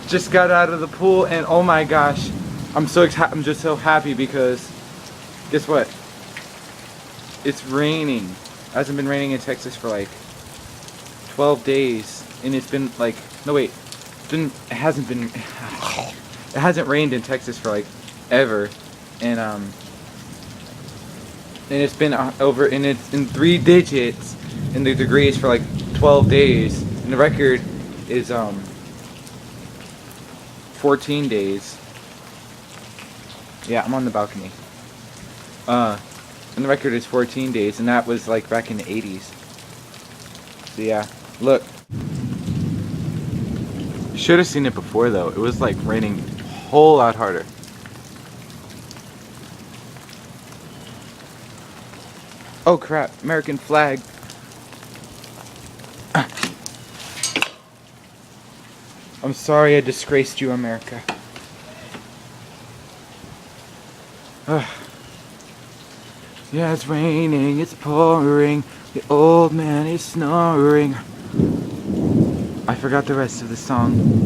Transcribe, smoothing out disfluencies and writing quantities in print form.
just got out of the pool and oh my gosh, I'm just so happy because guess what? It's raining. It hasn't been raining in Texas for like 12 days and it's been like no wait. It hasn't been it hasn't rained in Texas for like ever and it's been over and it's in 3 digits in the degrees for like 12 days and the record is 14 days. Yeah, I'm on the balcony. And the record is 14 days, and that was like back in the 80s. So yeah, look. You should have seen it before though. It was like raining a whole lot harder. Oh crap, American flag. I'm sorry I disgraced you, America. Yeah, it's raining, it's pouring, the old man is snoring. I forgot the rest of the song.